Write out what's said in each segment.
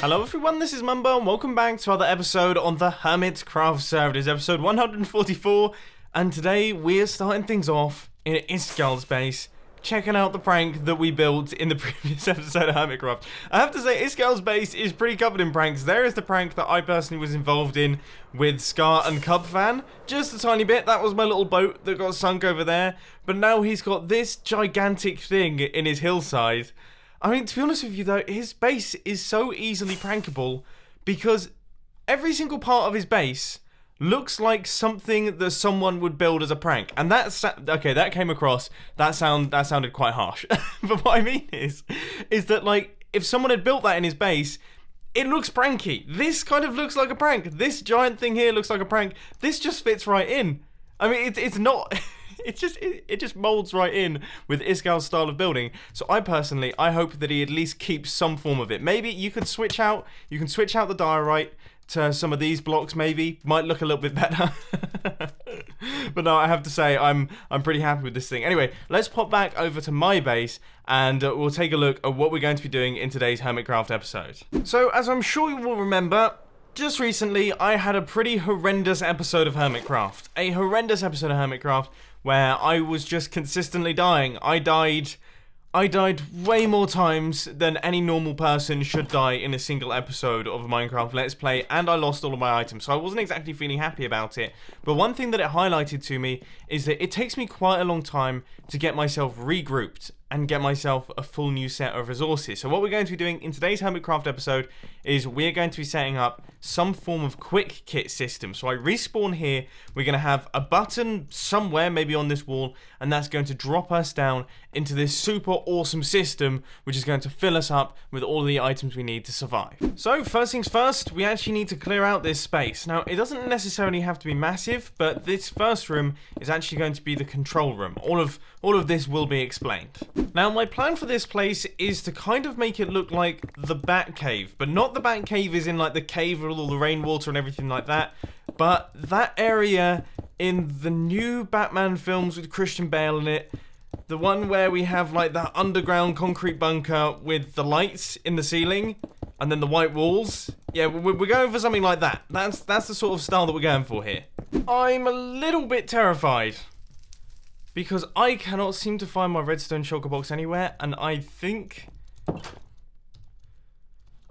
Hello everyone, this is Mumbo and welcome back to another episode on the Hermitcraft server. It is episode 144 and today we are starting things off in Iskal's base, checking out the prank that we built in the previous episode of Hermitcraft. I have to say, Iskal's base is pretty covered in pranks. There is the prank that I personally was involved in with Scar and Cubfan. Just a tiny bit, that was my little boat that got sunk over there. But now he's got this gigantic thing in his hillside. I mean, to be honest with you though, his base is so easily prankable because every single part of his base looks like something that someone would build as a prank. And that's, okay, that came across, that sounded quite harsh. But what I mean is that like, if someone had built that in his base, it looks pranky. This kind of looks like a prank. This giant thing here looks like a prank. This just fits right in. I mean, it's not... It just molds right in with Iskal's style of building. So I hope that he at least keeps some form of it. Maybe you could switch out the diorite to some of these blocks, maybe. Might look a little bit better. But no, I have to say, I'm pretty happy with this thing. Anyway, let's pop back over to my base and we'll take a look at what we're going to be doing in today's Hermitcraft episode. So, as I'm sure you will remember, just recently, I had a pretty horrendous episode of Hermitcraft. A horrendous episode of Hermitcraft where I was just consistently dying. I died way more times than any normal person should die in a single episode of a Minecraft Let's Play, and I lost all of my items, so I wasn't exactly feeling happy about it. But one thing that it highlighted to me is that it takes me quite a long time to get myself regrouped and get myself a full new set of resources. So what we're going to be doing in today's Hermitcraft episode is we're going to be setting up some form of quick kit system. So I respawn here, we're going to have a button somewhere, maybe on this wall, and that's going to drop us down into this super awesome system, which is going to fill us up with all the items we need to survive. So first things first, we actually need to clear out this space. Now it doesn't necessarily have to be massive, but this first room is actually going to be the control room. All of this will be explained. Now, my plan for this place is to kind of make it look like the Batcave, but not the Batcave is in like the cave with all the rainwater and everything like that, but that area in the new Batman films with Christian Bale in it, the one where we have like that underground concrete bunker with the lights in the ceiling and then the white walls. Yeah, we're going for something like that. That's the sort of style that we're going for here. I'm a little bit terrified because I cannot seem to find my redstone shulker box anywhere, and I think...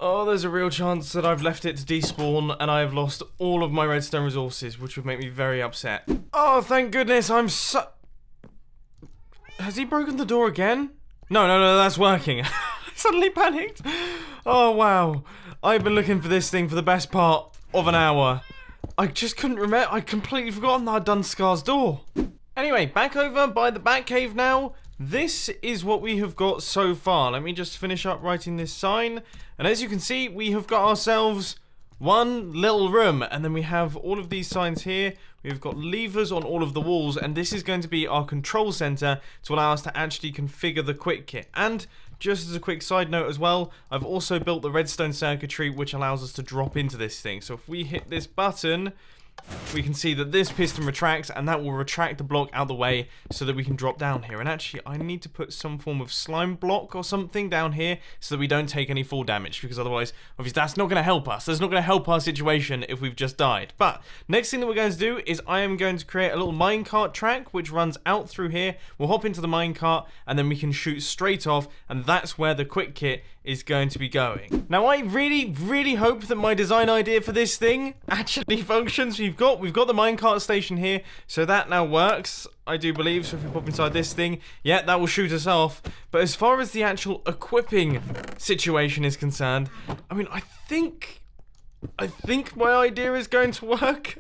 Oh, there's a real chance that I've left it to despawn and I have lost all of my redstone resources, which would make me very upset. Oh, thank goodness, I'm so... Has he broken the door again? No, that's working. I suddenly panicked. Oh, wow. I've been looking for this thing for the best part of an hour. I just couldn't remember. I'd completely forgotten that I'd done Scar's door. Anyway, back over by the Batcave now. This is what we have got so far. Let me just finish up writing this sign. And as you can see, we have got ourselves one little room. And then we have all of these signs here. We've got levers on all of the walls. And this is going to be our control center to allow us to actually configure the quick kit. And just as a quick side note as well, I've also built the redstone circuitry, which allows us to drop into this thing. So if we hit this button, we can see that this piston retracts, and that will retract the block out the way so that we can drop down here. And actually, I need to put some form of slime block or something down here so that we don't take any fall damage, because otherwise, obviously, that's not going to help us. That's not going to help our situation if we've just died. But next thing that we're going to do is I am going to create a little minecart track which runs out through here. We'll hop into the minecart, and then we can shoot straight off, and that's where the quick kit is going to be going. Now, I really hope that my design idea for this thing actually functions. We've got the minecart station here, so that now works, I do believe. So if we pop inside this thing, yeah, that will shoot us off. But as far as the actual equipping situation is concerned, I mean, I think my idea is going to work.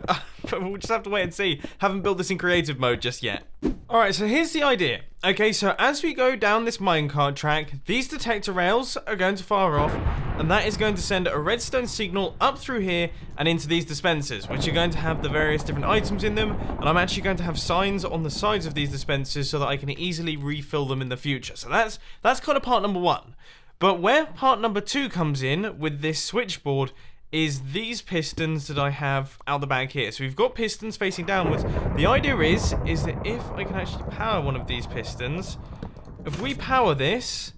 But we'll just have to wait and see. Haven't built this in creative mode just yet. Alright, so here's the idea. Okay, so as we go down this minecart track, these detector rails are going to fire off, and that is going to send a redstone signal up through here and into these dispensers, which are going to have the various different items in them, and I'm actually going to have signs on the sides of these dispensers so that I can easily refill them in the future. So that's kind of part number one. But where part number two comes in with this switchboard is these pistons that I have out the back here. So we've got pistons facing downwards. The idea is that if I can actually power one of these pistons, if we power this,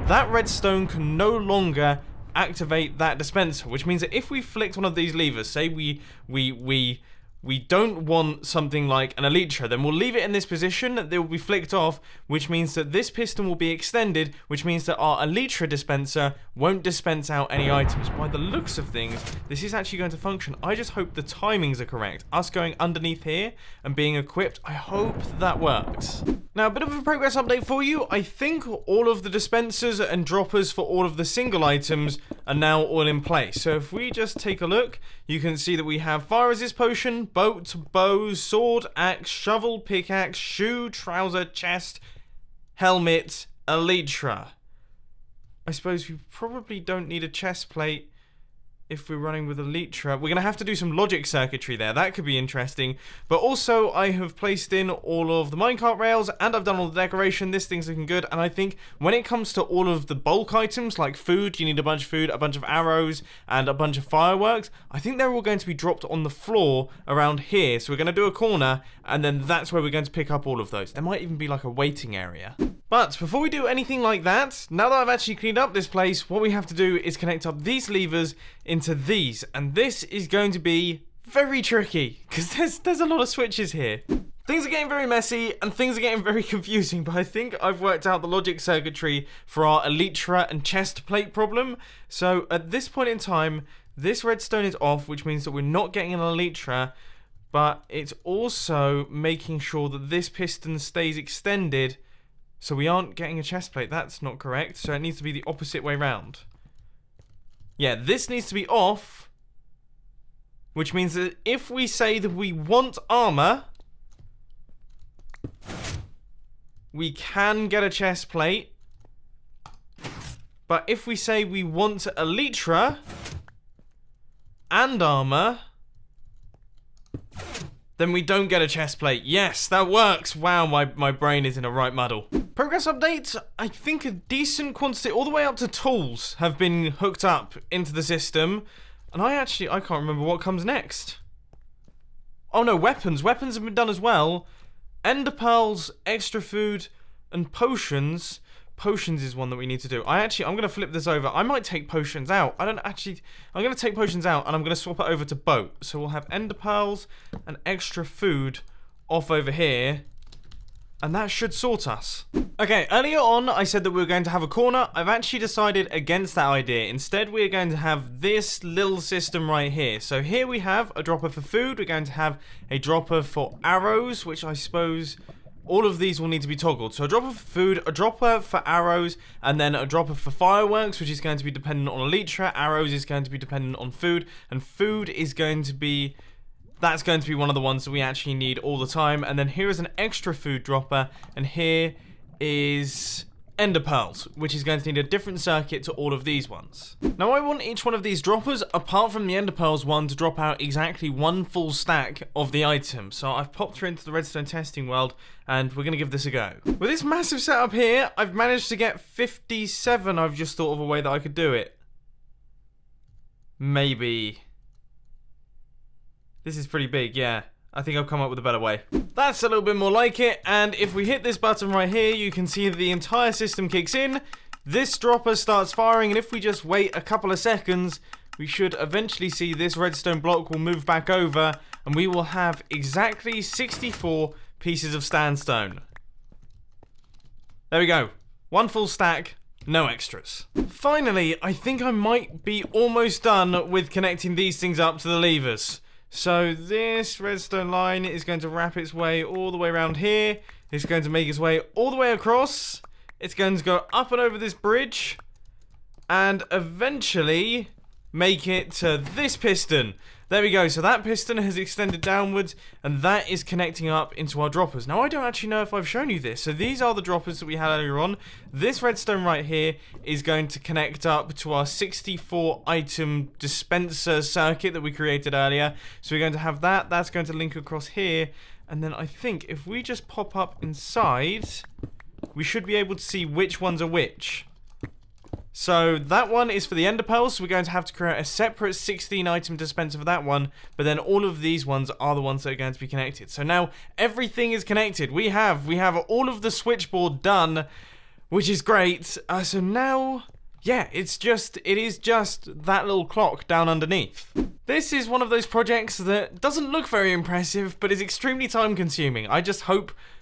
that redstone can no longer activate that dispenser, which means that if we flicked one of these levers, say we don't want something like an elytra, then we'll leave it in this position, they will be flicked off, which means that this piston will be extended, which means that our elytra dispenser won't dispense out any items. By the looks of things, this is actually going to function. I just hope the timings are correct. Us going underneath here and being equipped, I hope that works. Now, a bit of a progress update for you. I think all of the dispensers and droppers for all of the single items are now all in place. So if we just take a look, you can see that we have fire resist potion, boat, bow, sword, axe, shovel, pickaxe, shoe, trouser, chest, helmet, elytra. I suppose we probably don't need a chest plate if we're running with elytra. We're going to have to do some logic circuitry there. That could be interesting. But also, I have placed in all of the minecart rails, and I've done all the decoration. This thing's looking good. And I think when it comes to all of the bulk items, like food, you need a bunch of food, a bunch of arrows, and a bunch of fireworks. I think they're all going to be dropped on the floor around here. So we're going to do a corner, and then that's where we're going to pick up all of those. There might even be like a waiting area. But before we do anything like that, now that I've actually cleaned up this place, what we have to do is connect up these levers into these. And this is going to be very tricky, because there's a lot of switches here. Things are getting very messy, and things are getting very confusing, but I think I've worked out the logic circuitry for our elytra and chest plate problem. So at this point in time, this redstone is off, which means that we're not getting an elytra, but it's also making sure that this piston stays extended, so we aren't getting a chest plate. That's not correct, so it needs to be the opposite way round. Yeah, this needs to be off, which means that if we say that we want armor, we can get a chest plate. But if we say we want elytra and armor, then we don't get a chest plate. Yes, that works. Wow, my brain is in a right muddle. Progress update. I think a decent quantity, all the way up to tools, have been hooked up into the system. And I can't remember what comes next. Oh no, weapons. Weapons have been done as well. Ender pearls, extra food, and potions. Potions is one that we need to do. I'm going to flip this over. I might take potions out. I'm going to take potions out, and I'm going to swap it over to boat. So we'll have ender pearls and extra food off over here, and that should sort us. Okay, earlier on, I said that we were going to have a corner. I've actually decided against that idea. Instead, we're going to have this little system right here. So here we have a dropper for food. We're going to have a dropper for arrows, which I suppose all of these will need to be toggled. So a dropper for food, a dropper for arrows, and then a dropper for fireworks, which is going to be dependent on elytra. Arrows is going to be dependent on food, and food is going to be... that's going to be one of the ones that we actually need all the time. And then here is an extra food dropper, and here is ender pearls, which is going to need a different circuit to all of these ones. Now I want each one of these droppers, apart from the ender pearls one, to drop out exactly one full stack of the item. So I've popped her into the redstone testing world, and we're going to give this a go. With this massive setup here, I've managed to get 57. I've just thought of a way that I could do it. Maybe. This is pretty big, yeah. I think I've come up with a better way. That's a little bit more like it, and if we hit this button right here, you can see that the entire system kicks in. This dropper starts firing, and if we just wait a couple of seconds, we should eventually see this redstone block will move back over, and we will have exactly 64 pieces of sandstone. There we go. One full stack. No extras. Finally, I think I might be almost done with connecting these things up to the levers. So this redstone line is going to wrap its way all the way around here. It's going to make its way all the way across. It's going to go up and over this bridge, and eventually make it to this piston. There we go. So that piston has extended downwards, and that is connecting up into our droppers. Now, I don't actually know if I've shown you this. So these are the droppers that we had earlier on. This redstone right here is going to connect up to our 64 item dispenser circuit that we created earlier. So we're going to have that. That's going to link across here. And then I think if we just pop up inside, we should be able to see which ones are which. So that one is for the ender pearls, so we're going to have to create a separate 16 item dispenser for that one, but then all of these ones are the ones that are going to be connected. So now everything is connected. We have all of the switchboard done, which is great. So now yeah, it is just that little clock down underneath. This is one of those projects that doesn't look very impressive, but is extremely time consuming.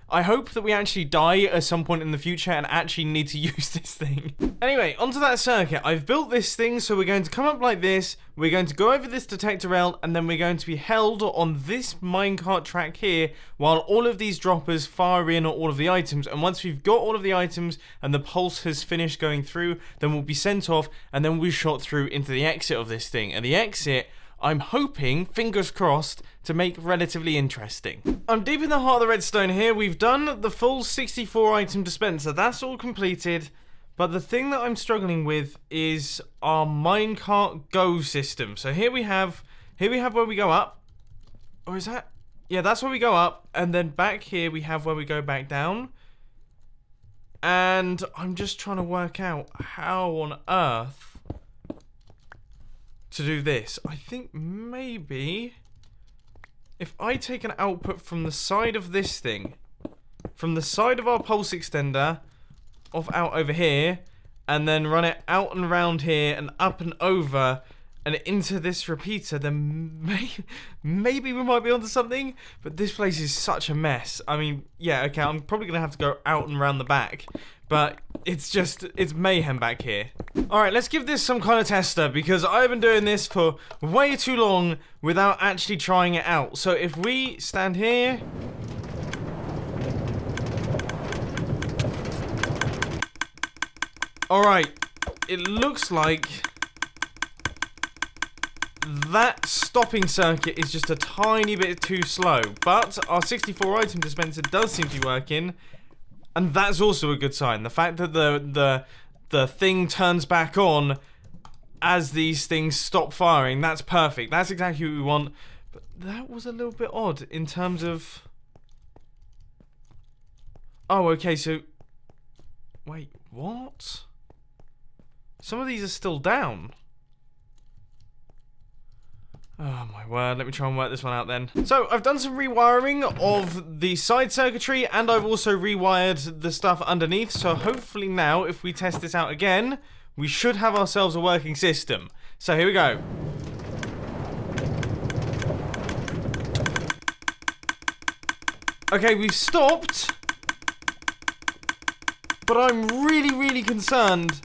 I hope that we actually die at some point in the future and actually need to use this thing. Anyway, onto that circuit. I've built this thing, so we're going to come up like this, we're going to go over this detector rail, and then we're going to be held on this minecart track here while all of these droppers fire in all of the items. And once we've got all of the items and the pulse has finished going through, then we'll be sent off, and then we'll shot through into the exit of this thing. And the exit, I'm hoping, fingers crossed, to make relatively interesting. I'm deep in the heart of the redstone here. We've done the full 64 item dispenser. That's all completed. But the thing that I'm struggling with is our minecart go system. So here we have where we go up. Or is that? Yeah, that's where we go up. And then back here we have where we go back down. And I'm just trying to work out how on earth to do this. I think maybe if I take an output from the side of this thing, from the side of our pulse extender, off out over here, and then run it out and around here and up and over and into this repeater, then maybe we might be onto something. But this place is such a mess. I mean, yeah, okay, I'm probably gonna have to go out and around the back, but it's mayhem back here. Alright, let's give this some kind of tester, because I've been doing this for way too long without actually trying it out. So if we stand here, alright, it looks like that stopping circuit is just a tiny bit too slow, but our 64 item dispenser does seem to be working, and that's also a good sign. The fact that the thing turns back on as these things stop firing, that's perfect. That's exactly what we want. But that was a little bit odd in terms of... Oh, okay, so... Wait, what? Some of these are still down. Oh my word, let me try and work this one out then. So, I've done some rewiring of the side circuitry, and I've also rewired the stuff underneath, so hopefully now, if we test this out again, we should have ourselves a working system. So, here we go. Okay, we've stopped, but I'm really concerned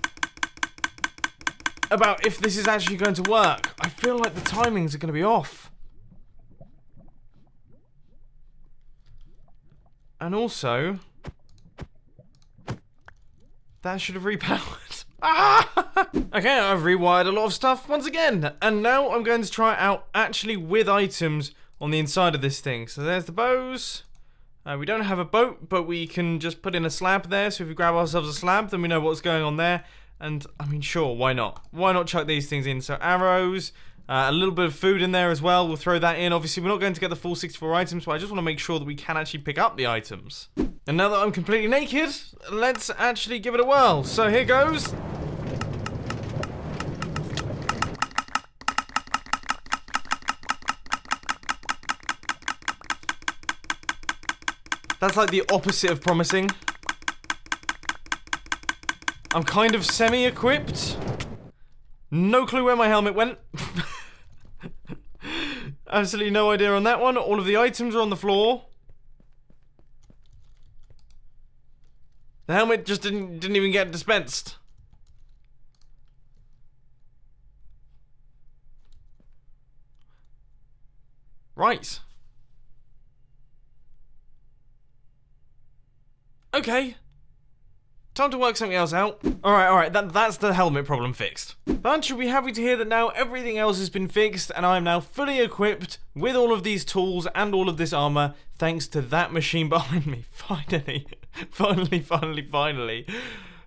about if this is actually going to work. I feel like the timings are going to be off. And also, that should have repowered. Ah! Okay, I've rewired a lot of stuff once again, and now I'm going to try it out actually with items on the inside of this thing. So there's the bows. We don't have a boat, but we can just put in a slab there. So if we grab ourselves a slab, then we know what's going on there. And, I mean, sure, why not? Why not chuck these things in? So, arrows, a little bit of food in there as well. We'll throw that in. Obviously, we're not going to get the full 64 items, but I just want to make sure that we can actually pick up the items. And now that I'm completely naked, let's actually give it a whirl. So, here goes. That's like the opposite of promising. I'm kind of semi-equipped. No clue where my helmet went. Absolutely no idea on that one. All of the items are on the floor. The helmet just didn't even get dispensed. Right. Okay. Time to work something else out. Alright, that's the helmet problem fixed. But you'll be happy to hear that now everything else has been fixed, and I am now fully equipped with all of these tools and all of this armor, thanks to that machine behind me. Finally. Finally.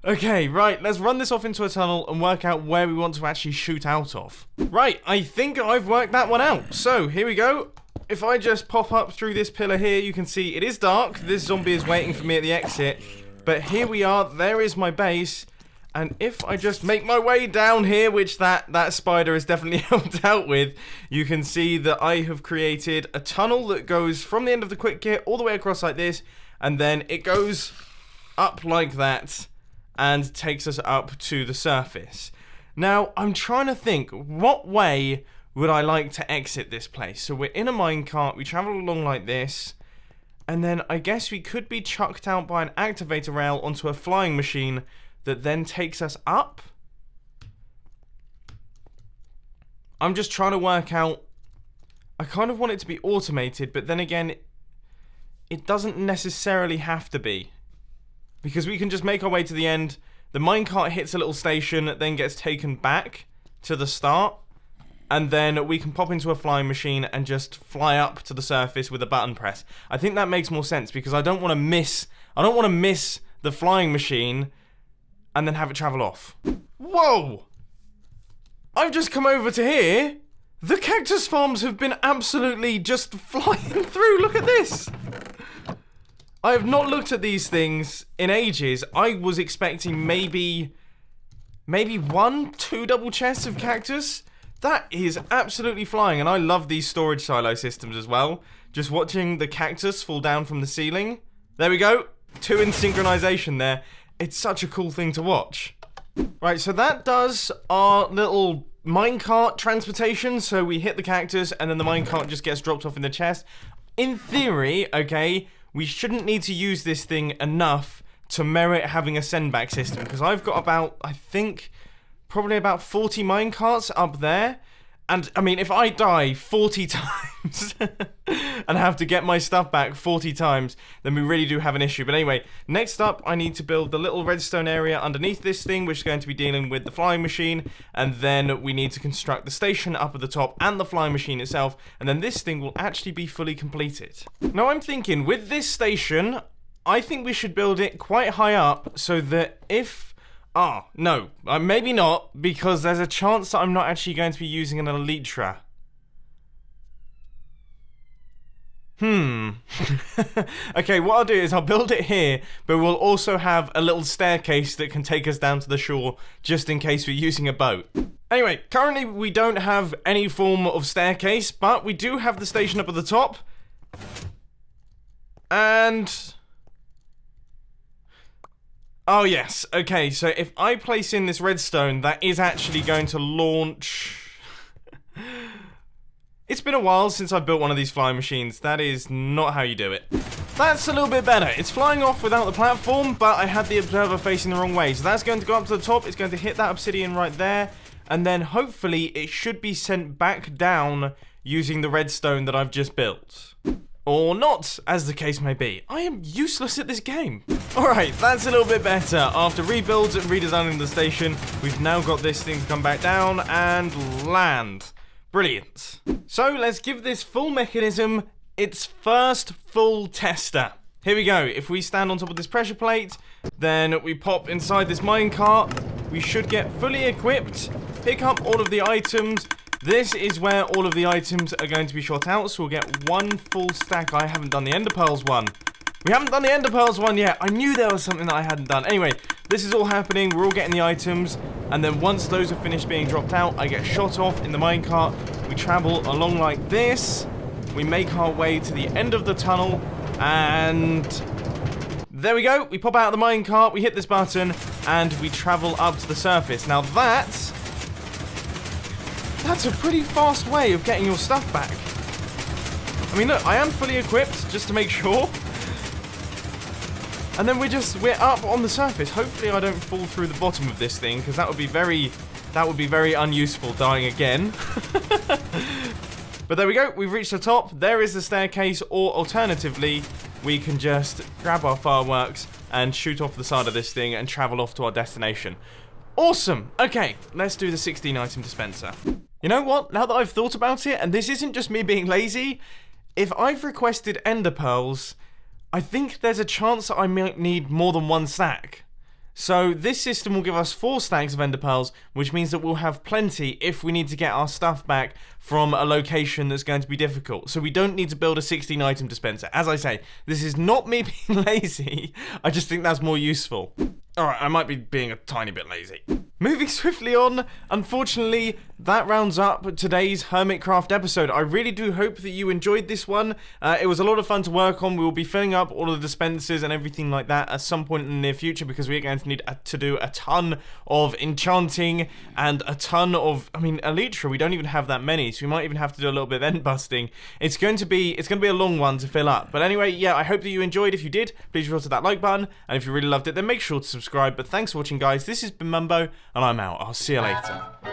Okay, right, let's run this off into a tunnel and work out where we want to actually shoot out of. Right, I think I've worked that one out. So, here we go. If I just pop up through this pillar here, you can see it is dark. This zombie is waiting for me at the exit. But here we are, there is my base, and if I just make my way down here, which that spider is definitely helped out with, you can see that I have created a tunnel that goes from the end of the quick kit all the way across like this, and then it goes up like that, and takes us up to the surface. Now, I'm trying to think, what way would I like to exit this place? So we're in a minecart, we travel along like this, and then I guess we could be chucked out by an activator rail onto a flying machine that then takes us up? I'm just trying to work out, I kind of want it to be automated, but then again, it doesn't necessarily have to be. Because we can just make our way to the end, the minecart hits a little station, then gets taken back to the start, and then we can pop into a flying machine and just fly up to the surface with a button press. I think that makes more sense because I don't want to miss the flying machine and then have it travel off. Whoa! I've just come over to here. The cactus farms have been absolutely just flying through. Look at this. I have not looked at these things in ages. I was expecting maybe 1-2 double chests of cactus. That is absolutely flying, and I love these storage silo systems as well. Just watching the cactus fall down from the ceiling. There we go. 2 in synchronization there. It's such a cool thing to watch. Right, so that does our little minecart transportation. So we hit the cactus, and then the minecart just gets dropped off in the chest. In theory, okay, we shouldn't need to use this thing enough to merit having a send-back system, because I've got about, I think, probably about 40 minecarts up there. And, I mean, if I die 40 times and have to get my stuff back 40 times, then we really do have an issue. But anyway, next up, I need to build the little redstone area underneath this thing, which is going to be dealing with the flying machine. And then we need to construct the station up at the top and the flying machine itself. And then this thing will actually be fully completed. Now, I'm thinking, with this station, I think we should build it quite high up so that if... Oh, no, maybe not, because there's a chance that I'm not actually going to be using an elytra. Okay, what I'll do is I'll build it here, but we'll also have a little staircase that can take us down to the shore, just in case we're using a boat. Anyway, currently we don't have any form of staircase, but we do have the station up at the top. And... oh, yes. Okay, so if I place in this redstone, that is actually going to launch... It's been a while since I've built one of these flying machines. That is not how you do it. That's a little bit better. It's flying off without the platform, but I had the observer facing the wrong way. So that's going to go up to the top. It's going to hit that obsidian right there. And then hopefully it should be sent back down using the redstone that I've just built. Or not, as the case may be. I am useless at this game. Alright, that's a little bit better. After rebuilds and redesigning the station, we've now got this thing to come back down and land. Brilliant. So let's give this full mechanism its first full tester. Here we go. If we stand on top of this pressure plate, then we pop inside this minecart. We should get fully equipped, pick up all of the items. This is where all of the items are going to be shot out, so we'll get 1 full stack. I haven't done the Ender Pearls one. We haven't done the Ender Pearls one yet. I knew there was something that I hadn't done. Anyway, this is all happening. We're all getting the items, and then once those are finished being dropped out, I get shot off in the minecart. We travel along like this. We make our way to the end of the tunnel, and there we go. We pop out of the minecart, we hit this button, and we travel up to the surface. Now that's a pretty fast way of getting your stuff back. I mean, look, I am fully equipped, just to make sure. And then we're up on the surface. Hopefully I don't fall through the bottom of this thing, because that would be very unuseful, dying again. But there we go, we've reached the top. There is the staircase, or alternatively, we can just grab our fireworks and shoot off the side of this thing and travel off to our destination. Awesome! Okay, let's do the 16 item dispenser. You know what? Now that I've thought about it, and this isn't just me being lazy, if I've requested Ender Pearls, I think there's a chance that I might need more than 1 stack. So this system will give us 4 stacks of Ender Pearls, which means that we'll have plenty if we need to get our stuff back from a location that's going to be difficult. So we don't need to build a 16 item dispenser. As I say, this is not me being lazy, I just think that's more useful. Alright, I might be being a tiny bit lazy. Moving swiftly on, unfortunately, that rounds up today's Hermitcraft episode. I really do hope that you enjoyed this one. It was a lot of fun to work on. We will be filling up all of the dispensers and everything like that at some point in the near future because we're going to need to do a ton of enchanting and a ton of, elytra, we don't even have that many, so we might even have to do a little bit of end busting. It's going to be a long one to fill up. But anyway, yeah, I hope that you enjoyed. If you did, please remember to that like button, and if you really loved it, then make sure to subscribe. But thanks for watching, guys. This has been Mumbo, and I'm out. I'll see you later.